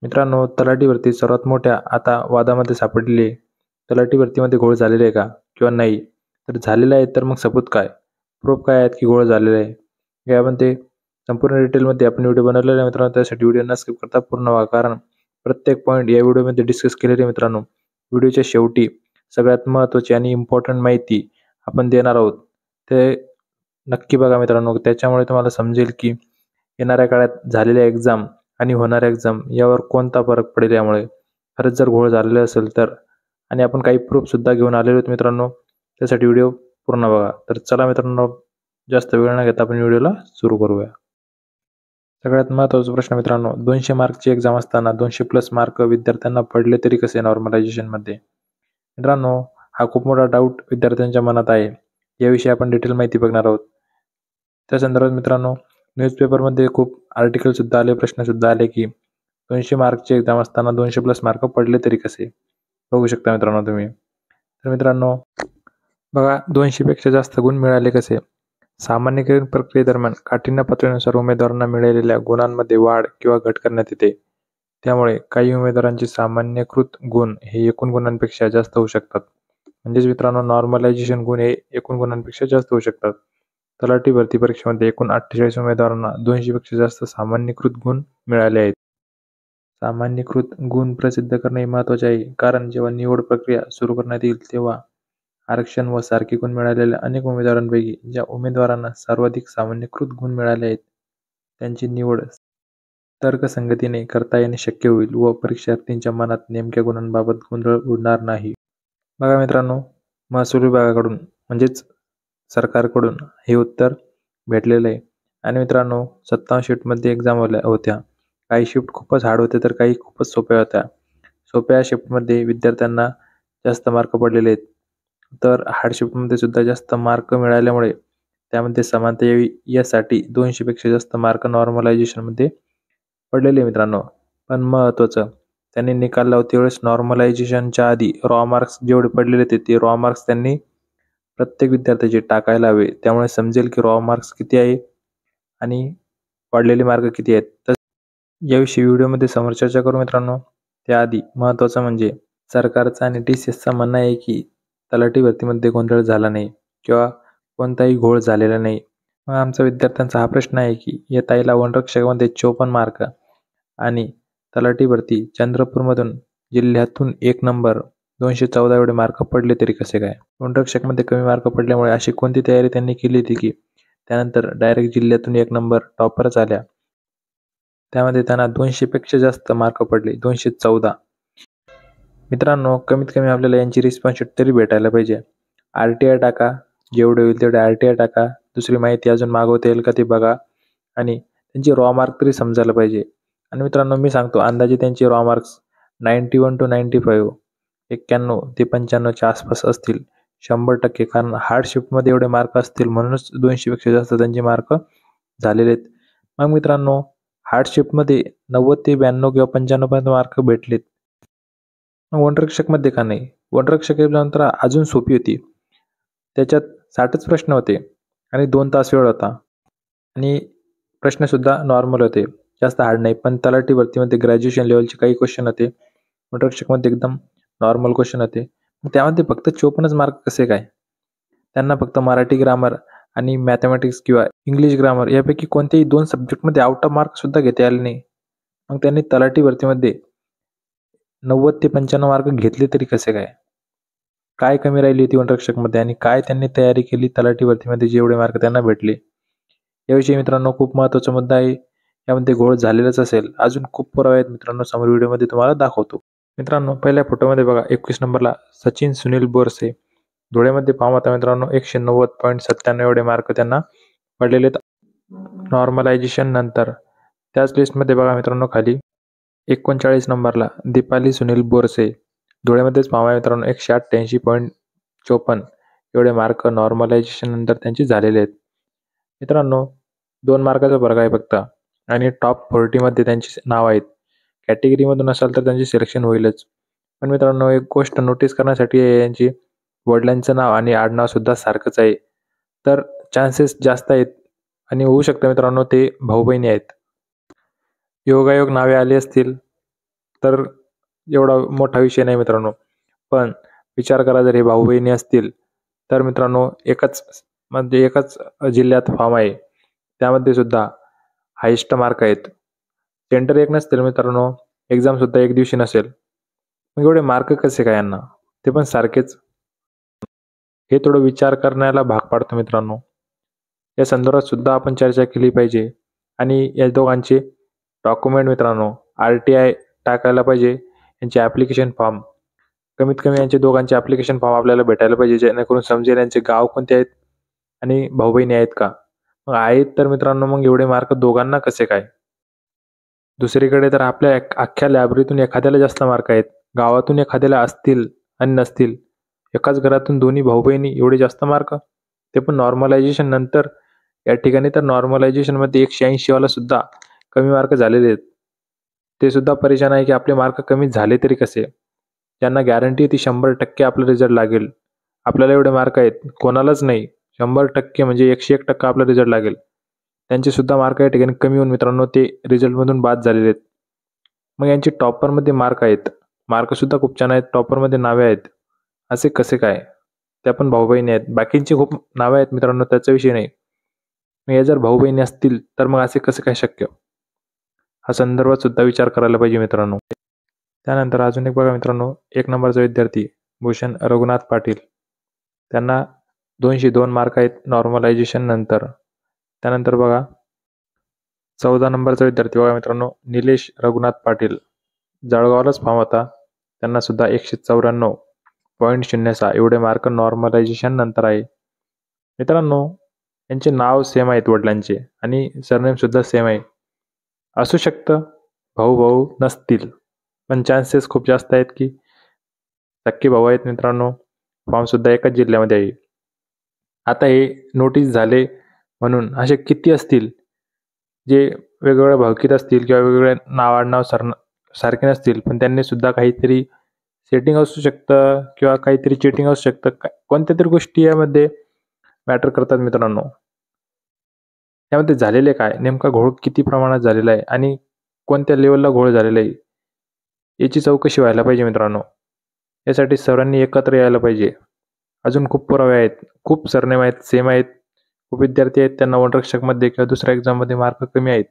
मित्रांनो, तलाठी भरती सर्वात मोठ्या आता वादामध्ये सापडलेली आहे. तलाठी भरतीमध्ये घोळ झालेला आहे का? किंवा नाही? तर झालेला आहे तर मग सबूत काय? प्रूफ काय आहेत की घोळ झालेला आहे? यामध्ये संपूर्ण डिटेलमध्ये आपण व्हिडिओ बनवलेला आहे मित्रांनो. त्यासाठी व्हिडिओ न स्किप करता पूर्ण बघा. कारण प्रत्येक पॉईंट या व्हिडिओमध्ये डिस्कस केलेले आहे मित्रांनो. व्हिडिओच्या शेवटी सगळ्यात महत्त्वाची आणि इम्पॉर्टंट माहिती आपण देणार आहोत. ते नक्की बघा मित्रांनो. त्याच्यामुळे तुम्हाला समजेल की येणाऱ्या काळात झालेल्या एक्झाम आणि होणाऱ्या एक्झाम यावर कोणता फरक पडेल यामुळे. खरंच जर घोळ झालेला असेल तर. आणि आपण काही प्रूफसुद्धा घेऊन आलेलो आहोत मित्रांनो. त्यासाठी व्हिडिओ पूर्ण बघा. तर चला मित्रांनो, जास्त वेळ न घेता आपण व्हिडिओला सुरू करूया. सगळ्यात महत्त्वाचा प्रश्न मित्रांनो, 200 मार्कची एक्झाम असताना 200+ मार्क विद्यार्थ्यांना पडले तरी कसे नॉर्मलायझेशनमध्ये? मित्रांनो, हा खूप मोठा डाऊट विद्यार्थ्यांच्या मनात आहे. याविषयी आपण डिटेल माहिती बघणार आहोत. त्या संदर्भात मित्रांनो, न्यूजपेपरमध्ये खूप आर्टिकलसुद्धा आले, प्रश्नसुद्धा आले की 200 मार्कची एक्झाम असताना 200+ मार्क पडले तरी कसे? बघू शकता मित्रांनो तुम्ही. तर मित्रांनो बघा, 200 पेक्षा जास्त गुण मिळाले कसे? सामान्यीकरण प्रक्रियेदरम्यान काठिण्य पातळीनुसार उमेदवारांना मिळालेल्या गुणांमध्ये वाढ किंवा घट करण्यात येते. त्यामुळे काही उमेदवारांचे सामान्यीकृत गुण हे एकूण गुणांपेक्षा जास्त होऊ शकतात. म्हणजेच मित्रांनो, नॉर्मलायझेशन गुण हे एकूण गुणांपेक्षा जास्त होऊ शकतात. तलाठी भरती परीक्षेमध्ये एकूण 48 उमेदवारांना 200 पेक्षा जास्त सामान्यीकृत गुण मिळाले आहेत. सामान्यीकृत गुण प्रसिद्ध करणे हे महत्त्वाचे आहे, कारण जेव्हा निवड प्रक्रिया सुरू करण्यात येईल तेव्हा आरक्षण व सारखे गुण मिळालेल्या अनेक उमेदवारांपैकी ज्या उमेदवारांना सर्वाधिक सामान्यीकृत गुण मिळाले आहेत त्यांची निवड तर्कसंगतीने करता येणे शक्य होईल व परीक्षार्थींच्या मनात नेमक्या गुणांबाबत गोंधळ उडणार नाही. बघा मित्रांनो, महसूल विभागाकडून म्हणजेच सरकारकडून हे उत्तर भेटलेलं आहे. आणि मित्रांनो, 57 शिफ्टमध्ये एक्झाम होत्या. काही शिफ्ट खूपच हार्ड होते तर काही खूपच सोप्या होत्या. सोप्या शिफ्टमध्ये विद्यार्थ्यांना जास्त मार्क पडलेले आहेत. तर हार्ड शिफ्टमध्ये सुद्धा जास्त मार्क मिळाल्यामुळे त्यामध्ये समानता यावी यासाठी 200 पेक्षा जास्त मार्क नॉर्मलायझेशनमध्ये पडलेले मित्रांनो. पण महत्त्वाचं, त्यांनी निकाल लावते वेळेस नॉर्मलायझेशनच्या आधी रॉ मार्क्स जेवढे पडलेले ते रॉ मार्क्स त्यांनी प्रत्येक विद्यार्थ्याचे टाकायला हवे. त्यामुळे समजेल की रॉ मार्क्स किती आहे आणि पडलेले मार्क किती आहेत. तर याविषयी व्हिडिओमध्ये समोर चर्चा करू मित्रांनो. त्याआधी महत्त्वाचं म्हणजे सरकारचा आणि TCSचा म्हणणं आहे की तलाठी भरतीमध्ये गोंधळ झाला नाही किंवा कोणताही घोळ झालेला नाही. मग आमचा विद्यार्थ्यांचा हा प्रश्न आहे की येताईला वनरक्षकामध्ये 54 मार्क आणि तलाठी भरती चंद्रपूरमधून जिल्ह्यातून 1 नंबर 214 एवढे मार्क पडले तरी कसे काय? वनरक्षकमध्ये कमी मार्क पडल्यामुळे अशी कोणती तयारी त्यांनी केली होती की त्यानंतर डायरेक्ट जिल्ह्यातून 1 नंबर टॉपरच आल्या? त्यामध्ये त्यांना 200 पेक्षा जास्त मार्क पडले, 214. मित्रांनो, कमीत कमी आपल्याला यांची रिस्पॉन्स शीट तरी भेटायला पाहिजे. RTI टाका, जेवढे होईल तेवढे RTI टाका. दुसरी माहिती अजून मागवता येईल का ते बघा. आणि त्यांची रॉ मार्क तरी समजायला पाहिजे. आणि मित्रांनो, मी सांगतो अंदाजे त्यांचे रॉ मार्क्स 91 to 95, 91 ते 95च्या आसपास असतील 100%. कारण हार्ड शिफ्टमध्ये एवढे मार्क असतील म्हणूनच 200 पेक्षा जास्त त्यांचे मार्क झालेले आहेत. मग मित्रांनो, हार्ड शिफ्टमध्ये 90 ते 92 किंवा 95 पर्यंत मार्क भेटलेत. मग वनरक्षकमध्ये का नाही? वनरक्षक नंतर अजून सोपी होती. त्याच्यात 60च प्रश्न होते आणि 2 तास वेळ होता आणि प्रश्नसुद्धा नॉर्मल होते, जास्त हार्ड नाही. पण तलाठी भरतीमध्ये ग्रॅज्युएशन लेवलचे काही क्वेश्चन होते. वनरक्षकमध्ये एकदम नॉर्मल क्वेश्चन होते. मग त्यामध्ये फक्त 54च मार्क कसे काय? त्यांना फक्त मराठी ग्रामर आणि मॅथमॅटिक्स किंवा इंग्लिश ग्रामर यापैकी कोणत्याही 2 सब्जेक्टमध्ये आउट ऑफ मार्कसुद्धा घेता आले नाही. मग त्यांनी तलाठी भरतीमध्ये 90 ते 95 मार्क घेतले तरी कसे काय? काय कमी राहिली होती वनरक्षकमध्ये आणि काय त्यांनी तयारी केली तलाठी भरतीमध्ये जेवढे मार्क त्यांना भेटले? याविषयी मित्रांनो खूप महत्त्वाचा मुद्दा आहे. यामध्ये घोळ झालेलाच असेल. अजून खूप पुरावे आहेत मित्रांनो, समोर व्हिडिओमध्ये तुम्हाला दाखवतो. मित्रांनो, पहिल्या फोटोमध्ये बघा 21 नंबरला सचिन सुनील बोरसे. धुळ्यामध्ये पाहता मित्रांनो 190.97 एवढे मार्क त्यांना पडलेले आहेत नॉर्मलायझेशन नंतर. त्याच लिस्टमध्ये बघा मित्रांनो खाली 39 नंबरला दीपाली सुनील बोरसे. धुळ्यामध्येच पाहा मित्रांनो 188.54 एवढे मार्क नॉर्मलायझेशन नंतर त्यांचे झालेले आहेत. मित्रांनो, 2 मार्काचा फरक आहे फक्त आणि टॉप 40मध्ये त्यांचे नाव आहेत. कॅटेगरीमधून असाल तर त्यांचे सिलेक्शन होईलच. पण मित्रांनो, एक गोष्ट नोटीस करण्यासाठी यांची वडिलांचं नाव आणि आडनावसुद्धा सारखंच आहे. तर चान्सेस जास्त आहेत आणि होऊ शकतं मित्रांनो ते भाऊ बहिणी आहेत. योगायोग नावे आली असतील तर एवढा मोठा विषय नाही मित्रांनो. पण विचार करा, जर हे भाऊ बहिणी असतील तर मित्रांनो एकाच जिल्ह्यात फॉर्म आहे, त्यामध्ये सुद्धा हायेस्ट मार्क आहेत. सेंटर एक नसतील मित्रांनो, एक्झाम सुद्धा एक दिवशी नसेल, मग एवढे मार्क कसे काय यांना, ते पण सारखेच? हे थोडं विचार करण्याला भाग पाडतं मित्रांनो. या संदर्भात सुद्धा आपण चर्चा केली पाहिजे. आणि या दोघांचे डॉक्युमेंट मित्रांनो, RTI टाकायला पाहिजे, यांचे ॲप्लिकेशन फॉर्म कमीत कमी यांचे दोघांचे ॲप्लिकेशन फॉर्म आपल्याला भेटायला पाहिजे, जेणेकरून समजेल यांचे गाव कोणते आहेत आणि भाऊ बहिणी आहेत का. मग आहेत तर मित्रांनो, मग एवढे मार्क दोघांना कसे काय? दुसरीकडे तर आपल्या अख्ख्या लायब्ररीतून एखाद्याला जास्त मार्क आहेत, गावातून एखाद्याला असतील आणि नसतील, एकाच घरातून दोन्ही भाऊ बहिणी एवढे जास्त मार्क, ते पण नॉर्मलायझेशन नंतर. या ठिकाणी तर नॉर्मलायझेशनमध्ये 180 वाला सुद्धा कमी मार्क झालेले आहेत. ते सुद्धा परेशान आहे की आपले मार्क कमी झाले तरी कसे. त्यांना गॅरंटी ती 100% आपला रिझल्ट लागेल. आपल्याला एवढे मार्क आहेत, कोणालाच नाही. 100% म्हणजे 101% आपला रिझल्ट लागेल. त्यांचे सुद्धा मार्क या ठिकाणी कमी होऊन मित्रांनो ते रिझल्टमधून बाद झालेले आहेत. मग यांचे टॉपरमध्ये मार्क आहेत, मार्क सुद्धा खूप छान आहेत, टॉपरमध्ये नावे आहेत, असे कसे काय? त्या पण भाऊ बहिणी आहेत, बाकींची खूप नावे आहेत मित्रांनो, त्याचा विषय नाही. मग हे जर भाऊ बहिणी असतील तर मग असे कसं काय शक्य? हा संदर्भात सुद्धा विचार करायला पाहिजे मित्रांनो. त्यानंतर अजून एक बघा मित्रांनो, 1 नंबरचा विद्यार्थी भूषण रघुनाथ पाटील, त्यांना 202 मार्क आहेत नॉर्मलायझेशन नंतर. त्यानंतर बघा 14 नंबरचा विद्यार्थी बघा मित्रांनो, निलेश रघुनाथ पाटील, जळगावलाच फॉर्म होता, त्यांना सुद्धा 194.06 एवढे मार्क नॉर्मलायझेशन नंतर आहे. मित्रांनो, यांचे नाव सेम आहेत वडिलांचे आणि सरनेम सुद्धा सेम आहे. असू शकतं भाऊ भाऊ नसतील, पण चान्सेस खूप जास्त आहेत की सख्खे भाऊ आहेत मित्रांनो, फॉर्म सुद्धा एकाच जिल्ह्यामध्ये आहे. आता हे नोटीस झाले म्हणून असे किती असतील जे वेगवेगळ्या भावकीत असतील किंवा वेगवेगळे नाव आडनाव सारखे नसतील, पण त्यांनी सुद्धा काहीतरी सेटिंग असू शकतं किंवा काहीतरी चीटिंग असू शकतं. कोणत्या तरी गोष्टी यामध्ये मॅटर करतात मित्रांनो. यामध्ये झालेले काय, नेमका घोळ किती प्रमाणात झालेला आहे आणि कोणत्या लेवलला घोळ झालेला आहे, याची चौकशी व्हायला पाहिजे मित्रांनो. यासाठी सर्वांनी एकत्र यायला पाहिजे. अजून खूप पुरावे आहेत, खूप सरनेम आहेत, सेम आहेत, खूप विद्यार्थी आहेत त्यांना वनरक्षकमध्ये किंवा दुसऱ्या एक्झाममध्ये मार्क कमी आहेत,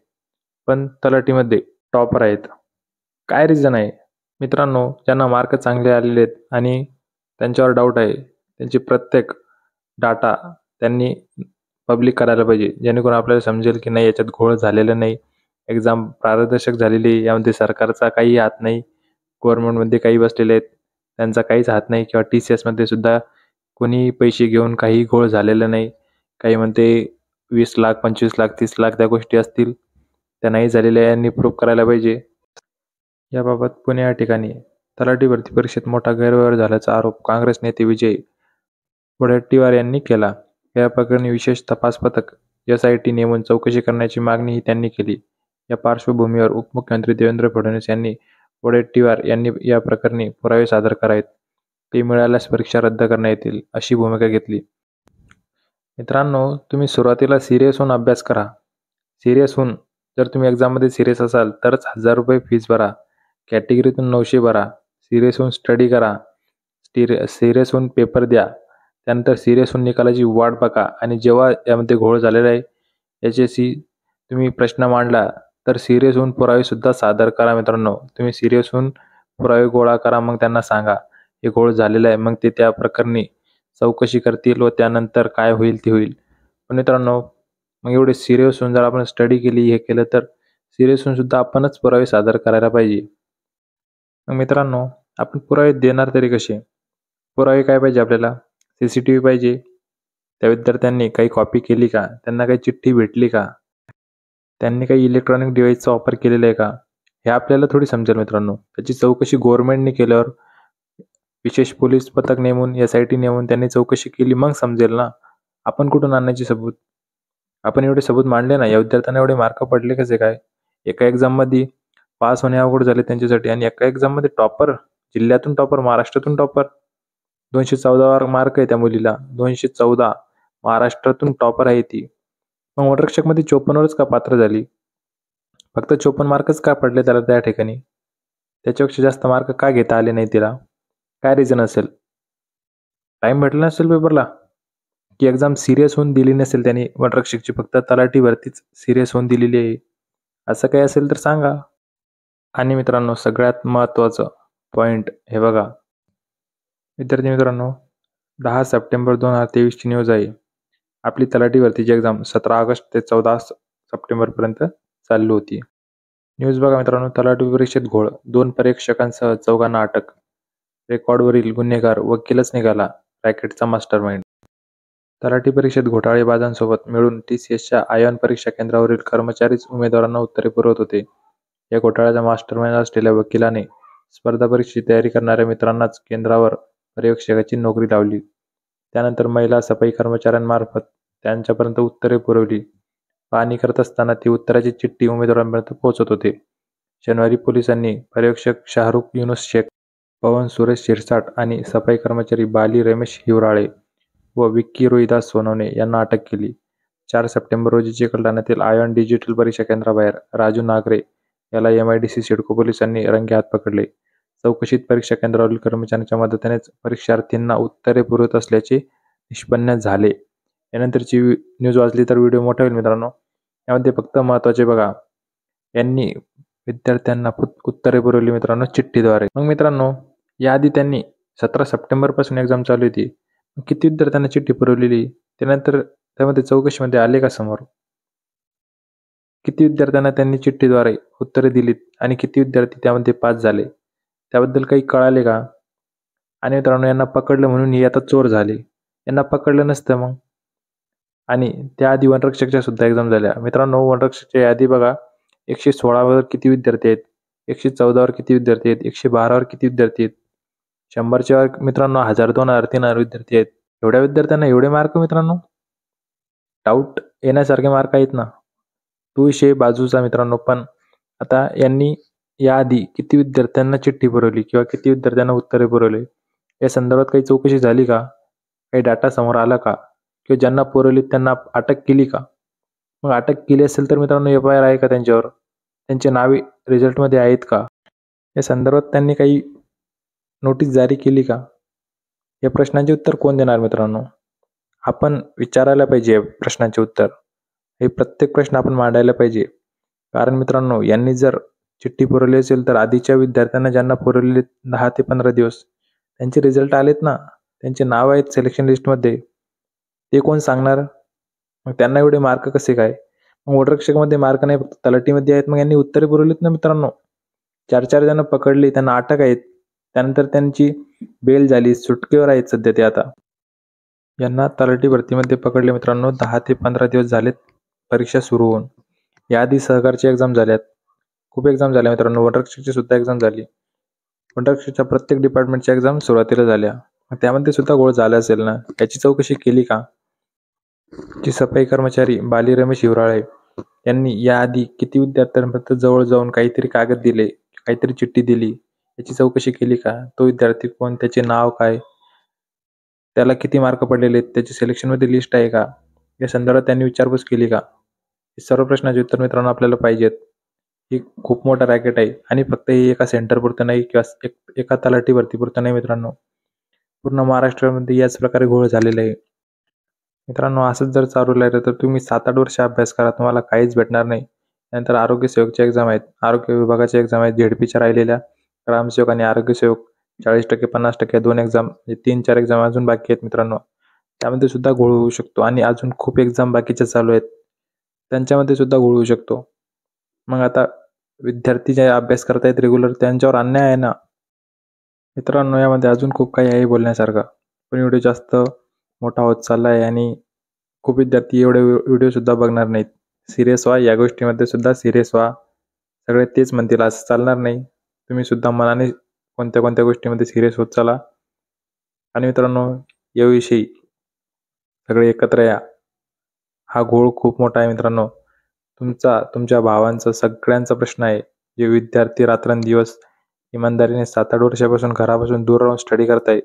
पण तलाठीमध्ये टॉपर आहेत. काय रिझन आहे मित्रांनो? ज्यांना मार्क चांगले आलेले आहेत आणि त्यांच्यावर डाऊट आहे, त्यांची प्रत्येक डाटा त्यांनी पब्लिक करायला पाहिजे, जेणेकरून आपल्याला समजेल की नाही याच्यात घोळ झालेला नाही, एक्झाम पारदर्शक झालेली, यामध्ये सरकारचा काही हात नाही, गव्हर्नमेंटमध्ये काही बसलेले आहेत त्यांचा काहीच हात नाही, किंवा TCSमध्ये सुद्धा कोणी पैसे घेऊन काही घोळ झालेला नाही. काही म्हणते 20 लाख 25 लाख 30 लाख त्या गोष्टी असतील, त्या नाही झालेल्या, यांनी प्रूव्ह करायला पाहिजे. याबाबत पुणे या ठिकाणी तलाठी भरती परीक्षेत मोठा गैरव्यवहार झाल्याचा आरोप काँग्रेस नेते विजय वडेट्टीवार यांनी केला. या प्रकरणी विशेष तपास पथक SIT नेमून चौकशी करण्याची मागणीही त्यांनी केली. या पार्श्वभूमीवर उपमुख्यमंत्री देवेंद्र फडणवीस यांनी वडेट्टीवार यांनी या प्रकरणी पुरावे सादर करावेत, ते मिळाल्यास परीक्षा रद्द करण्यात येतील, अशी भूमिका घेतली. मित्रांनो, तुम्ही सुरुवातीला सिरियस होऊन अभ्यास करा. सिरियस होऊन जर तुम्ही एक्झाममध्ये सिरियस असाल तरच 1000 रुपये फीस भरा, कॅटेगरीतून 900 भरा, सिरियस होऊन स्टडी करा, सिरियस होऊन पेपर द्या. त्यानंतर सिरियस होऊन निकालाची वाट बघा आणि जेव्हा यामध्ये घोळ झालेला आहे याच्याशी तुम्ही प्रश्न मांडला तर सिरियस होऊन पुरावेसुद्धा सादर करा मित्रांनो. तुम्ही सिरियस होऊन पुरावे गोळा करा, मग त्यांना सांगा हे घोळ झालेला आहे, मग ते त्या प्रकरणी चौकशी करतील व त्यानंतर काय होईल ते होईल. पण मित्रांनो, मग एवढे सिरियस होऊन जर आपण स्टडी केली, हे केलं, तर सिरियस होऊन सुद्धा आपणच पुरावे सादर करायला पाहिजे. मग मित्रांनो, आपण पुरावे देणार तरी कसे? पुरावे काय पाहिजे आपल्याला? CCTV पाहिजे, त्या विद्यार्थ्यांनी काही कॉपी केली का, त्यांना काही चिठ्ठी भेटली का, त्यांनी काही इलेक्ट्रॉनिक डिव्हाइसचा वापर केलेला आहे का, हे आपल्याला थोडी समजेल मित्रांनो. त्याची चौकशी गव्हर्नमेंटने केल्यावर विशेष पोलीस पथक नेमून SIT नेमून त्यांनी चौकशी केली, मग समजेल ना. आपण कुठून आणायचे सबूत? आपण एवढे सबूत मांडले ना, या विद्यार्थ्यांना एवढे मार्क पडले कसे काय? एका एक्झाममध्ये पास होणे अवघड झाले त्यांच्यासाठी, आणि एका एक्झाममध्ये टॉपर, जिल्ह्यातून टॉपर, महाराष्ट्रातून टॉपर, 214 मार्क आहे त्या मुलीला, 214, महाराष्ट्रातून टॉपर आहे ती. मग वनरक्षकमध्ये 54वरच का पात्र झाली? फक्त 54 मार्कच का पडले त्याला त्या ठिकाणी? त्याच्यापेक्षा जास्त मार्क का घेता आले नाही तिला? काय रिझन असेल? टाईम भेटला नसेल पेपरला? की एक्झाम सिरियस होऊन दिली नसेल त्यांनी वनरक्षकची, फक्त तलाठी भरतीच सिरियस होऊन दिलेली आहे? असं काही असेल तर सांगा. आणि मित्रांनो, सगळ्यात महत्त्वाचं पॉईंट हे बघा. विद्यार्थी मित्रांनो, 10 सप्टेंबर 2023ची न्यूज आहे. आपली तलाठी भरतीची एक्झाम 17 ऑगस्ट ते 14 सप्टेंबरपर्यंत चालू होती. न्यूज बघा मित्रांनो. तलाठी परीक्षेत घोळ, 2 परीक्षकांसह 4 अटक. रेकॉर्डवरील गुन्हेगार वकीलच निघाला, रॅकेटचा मास्टरमाइंड. तलाठी परीक्षेत घोटाळेबाजांसोबत मिळून TCSच्या आयॉन परीक्षा केंद्रावरील कर्मचारीच उमेदवारांना उत्तरे पुरवत होते. या घोटाळ्याचा मास्टरमाइंड असलेल्या वकिलाने स्पर्धा परीक्षेची तयारी करणाऱ्या मित्रांनाच केंद्रावर पर्यवेक्षकाची नोकरी लावली. त्यानंतर महिला सफाई कर्मचाऱ्यांमार्फत त्यांच्यापर्यंत उत्तरे पुरवली. पाहणी करत असताना ती उत्तराची चिठ्ठी उमेदवारांपर्यंत पोहोचत होते. शनिवारी पोलिसांनी पर्यवेक्षक शाहरुख युनुस शेख, पवन सुरेश शिरसाट आणि सफाई कर्मचारी बाली रमेश हिवराळे व विक्की रोहिदास सोनवणे यांना अटक केली. 4 सप्टेंबर रोजी चिकलठाण्यातील आयॉन डिजिटल परीक्षा केंद्राबाहेर राजू नागरे याला MIDC सिडको पोलिसांनी रंगेहात पकडले. चौकशीत परीक्षा केंद्रावरील कर्मचाऱ्यांच्या मदतीनेच परीक्षार्थींना उत्तरे पुरवत असल्याचे निष्पन्न झाले. यानंतरची न्यूज वाचली तर व्हिडिओ मोठा होईल मित्रांनो. यामध्ये फक्त महत्त्वाचे बघा. यांनी विद्यार्थ्यांना उत्तरे पुरवली मित्रांनो चिठ्ठीद्वारे. मग मित्रांनो, याआधी त्यांनी 17 सप्टेंबरपासून एक्झाम चालू होती. किती विद्यार्थ्यांना चिठ्ठी पुरवलेली? त्यानंतर त्यामध्ये चौकशीमध्ये आले का समोर? किती विद्यार्थ्यांना त्यांनी चिठ्ठीद्वारे उत्तरे दिलीत आणि किती विद्यार्थी त्यामध्ये पास झाले? त्याबद्दल काही कळाले का? आणि मित्रांनो, यांना पकडलं म्हणून हे आता चोर झाले. यांना पकडलं नसतं मग? आणि त्याआधी वनरक्षकच्या सुद्धा एक्झाम झाल्या. मित्रांनो, वनरक्षकच्या यादी बघा. 116 वर किती विद्यार्थी आहेत? 114 वर किती विद्यार्थी आहेत? 112 वर किती विद्यार्थी आहेत? 100च्या वर मित्रांनो 1000, 2000, 3000 विद्यार्थी आहेत. एवढ्या विद्यार्थ्यांना एवढे मार्क मित्रांनो? डाऊट येण्यासारखे मार्क आहेत ना. तो विषय बाजूचा मित्रांनो. पण आता यांनी याआधी किती विद्यार्थ्यांना चिठ्ठी पुरवली किंवा किती विद्यार्थ्यांना उत्तरे पुरवले, या संदर्भात काही चौकशी झाली का? काही डाटा समोर आला का? किंवा ज्यांना पुरवली त्यांना अटक केली का? मग अटक केली असेल तर मित्रांनो FIR आहे का त्यांच्यावर? त्यांचे नावे रिझल्टमध्ये आहेत का? या संदर्भात त्यांनी काही नोटीस जारी केली का? या प्रश्नांचे उत्तर कोण देणार मित्रांनो? आपण विचारायला पाहिजे प्रश्नांचे उत्तर. हे प्रत्येक प्रश्न आपण मांडायला पाहिजे. कारण मित्रांनो, यांनी जर चिठ्ठी पुरवली असेल तर आधीच्या विद्यार्थ्यांना ज्यांना पुरवलेले 10 ते 15 दिवस त्यांचे रिझल्ट आलेत ना, त्यांचे नाव आहेत सिलेक्शन लिस्टमध्ये. ते कोण सांगणार? मग त्यांना एवढे मार्क कसे काय? मग वनरक्षकमध्ये मार्क नाही, फक्त तलाठीमध्ये आहेत. मग यांनी उत्तरे पुरवलीत ना मित्रांनो. 4 जण पकडली, त्यांना अटक आहेत. त्यानंतर त्यांची बेल झाली, सुटकेवर आहेत सध्या ते आता. यांना तलाठी भरतीमध्ये पकडले मित्रांनो. 10 ते 15 दिवस झालेत परीक्षा सुरू होऊन. याआधी सहकारची एक्झाम झाल्यात, खूप एक्झाम झाल्या मित्रांनो. वनरक्षकची सुद्धा एक्झाम झाली. वनरक्षकच्या प्रत्येक डिपार्टमेंटच्या एक्झाम सुरुवातीला झाल्या. त्यामध्ये सुद्धा घोळ झाला असेल ना, याची चौकशी केली का? जी सफाई कर्मचारी बाली रमेश हिवराळे यांनी याआधी किती विद्यार्थ्यांपर्यंत जवळ जाऊन काहीतरी कागद दिले, काहीतरी चिठ्ठी दिली, याची चौकशी केली का? तो विद्यार्थी कोण? त्याचे नाव काय? त्याला किती मार्क पडलेले आहेत? त्याची सिलेक्शनमध्ये लिस्ट आहे का? या संदर्भात त्यांनी विचारपूस केली का? हे सर्व प्रश्नांचे उत्तर मित्रांनो आपल्याला पाहिजेत. ही खूप मोठा रॅकेट आहे आणि फक्त हे एका सेंटरपुरतं नाही किंवा एका तलाठी भरतीपुरतं नाही मित्रांनो. पूर्ण महाराष्ट्रामध्ये याच प्रकारे घोळ झालेला आहे. मित्रांनो, असंच जर चालू राहिलं तर तुम्ही 7-8 वर्ष अभ्यास करा, तुम्हाला काहीच भेटणार नाही. त्यानंतर आरोग्य सेवकच्या एक्झाम आहेत, आरोग्य विभागाच्या एक्झाम आहेत, ZPच्या राहिलेल्या, ग्रामसेवक आणि आरोग्य सेवक 40% 50% 2 एक्झाम, 3-4 एक्झाम अजून बाकी आहेत मित्रांनो. त्यामध्ये सुद्धा घोळ होऊ शकतो आणि अजून खूप एक्झाम बाकीच्या चालू आहेत, त्यांच्यामध्ये सुद्धा घोळ होऊ शकतो. मग आता विद्यार्थी जे अभ्यास करतायत रेग्युलर, त्यांच्यावर अन्याय आहे ना मित्रांनो. यामध्ये अजून खूप काही आहे बोलण्यासारखं, पण व्हिडिओ जास्त मोठा होत चालला आहे आणि खूप विद्यार्थी एवढे व्हिडिओ सुद्धा बघणार नाहीत. सिरियस व्हा, या गोष्टीमध्ये सुद्धा सिरियस व्हा. सगळे तेच म्हणतील असं चालणार नाही. तुम्ही सुद्धा मनाने कोणत्या कोणत्या गोष्टीमध्ये सिरियस होत चला. आणि मित्रांनो, याविषयी सगळे एकत्र या. हा घोळ खूप मोठा आहे मित्रांनो. तुमच्या भावांचा सगळ्यांचा प्रश्न आहे. जे विद्यार्थी रात्रंदिवस इमानदारीने 7-8 वर्षापासून घरापासून दूर राहून स्टडी करताय,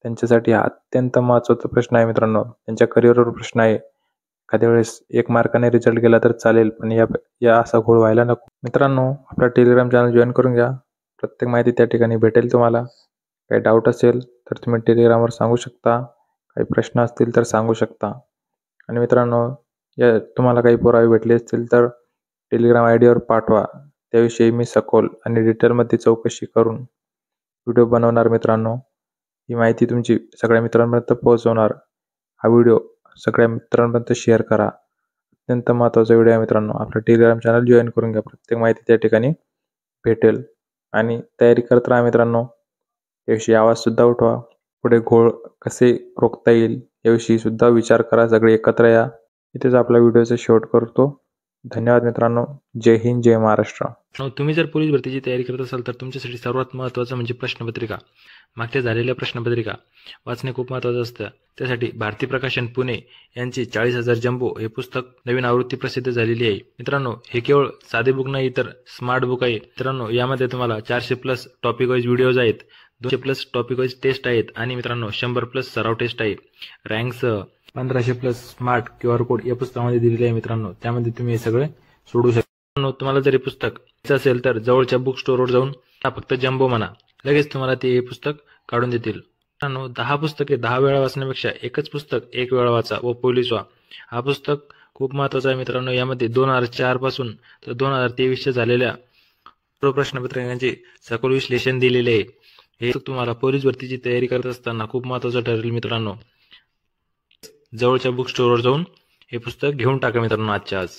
त्यांच्यासाठी हा अत्यंत महत्त्वाचा प्रश्न आहे मित्रांनो. त्यांच्या करिअरवर प्रश्न आहे. एखाद्या वेळेस 1 मार्काने रिझल्ट गेला तर चालेल, पण या असा घोळ व्हायला नको. मित्रांनो, आपला टेलिग्राम चॅनल जॉईन करून घ्या. प्रत्येक माहिती त्या ठिकाणी भेटेल तुम्हाला. काही डाऊट असेल तर तुम्ही टेलिग्रामवर सांगू शकता. काही प्रश्न असतील तर सांगू शकता. आणि मित्रांनो, या तुम्हाला काही पुरावे भेटले असतील तर टेलिग्राम आयडीवर पाठवा. त्याविषयी मी सखोल आणि डिटेलमध्ये चौकशी करून व्हिडिओ बनवणार मित्रांनो. ही माहिती तुमची सगळ्या मित्रांपर्यंत पोहोचवणार. हा व्हिडिओ सगळ्या मित्रांपर्यंत शेअर करा. अत्यंत महत्त्वाचा व्हिडिओ आहे मित्रांनो. आपलं टेलिग्राम चॅनल जॉईन करून घ्या. प्रत्येक माहिती त्या ठिकाणी भेटेल. आणि तयारी करत राहा मित्रांनो. याविषयी आवाजसुद्धा उठवा. पुढे घोळ कसे रोखता येईल याविषयी सुद्धा विचार करा. सगळे एकत्र या. इथेच आपला व्हिडिओचा शेवट करतो. धन्यवाद मित्रांनो. जय हिंद, जय महाराष्ट्र. तुम्ही जर पोलीस भरतीची तयारी करत असाल तर तुमच्यासाठी सर्वात महत्त्वाचं म्हणजे प्रश्नपत्रिका. मागच्या झालेल्या प्रश्नपत्रिका वाचणे खूप महत्त्वाचं असतं. त्यासाठी भारती प्रकाशन पुणे यांची 40,000 जम्बो हे पुस्तक नवीन आवृत्ती प्रसिद्ध झालेली आहे. मित्रांनो, हे केवळ साधे बुक नाही तर स्मार्ट बुक आहे. मित्रांनो, यामध्ये तुम्हाला 400+ टॉपिक वाईज व्हिडिओज आहेत, 200+ टॉपिक वाईज टेस्ट आहेत आणि मित्रांनो 100+ सराव टेस्ट आहे. रँकसह 1500+ स्मार्ट QR कोड या पुस्तकामध्ये दिलेले आहे मित्रांनो. त्यामध्ये तुम्ही हे सगळे सोडू शकता. तुम्हाला जर हे पुस्तक घ्यायचं असेल तर जवळच्या बुक स्टोअरवर जाऊन फक्त जम्बो म्हणा, लगेच तुम्हाला ते हे पुस्तक काढून देतील. मित्रांनो, 10 पुस्तके 10 वेळा वाचण्यापेक्षा एकच पुस्तक 1 वेळा वाचा व पोलीस व्हा. हा पुस्तक खूप महत्त्वाचा आहे मित्रांनो. यामध्ये 2004 पासून तर 2023 झालेल्या सर्व प्रश्नपत्रिकांचे सखोल विश्लेषण दिलेले आहे. हे तुम्हाला पोलीस भरतीची तयारी करत असताना खूप महत्त्वाचं ठरेल मित्रांनो. जवळच्या बुक स्टोअरवर जाऊन हे पुस्तक घेऊन टाका मित्रांनो आजच्या आज.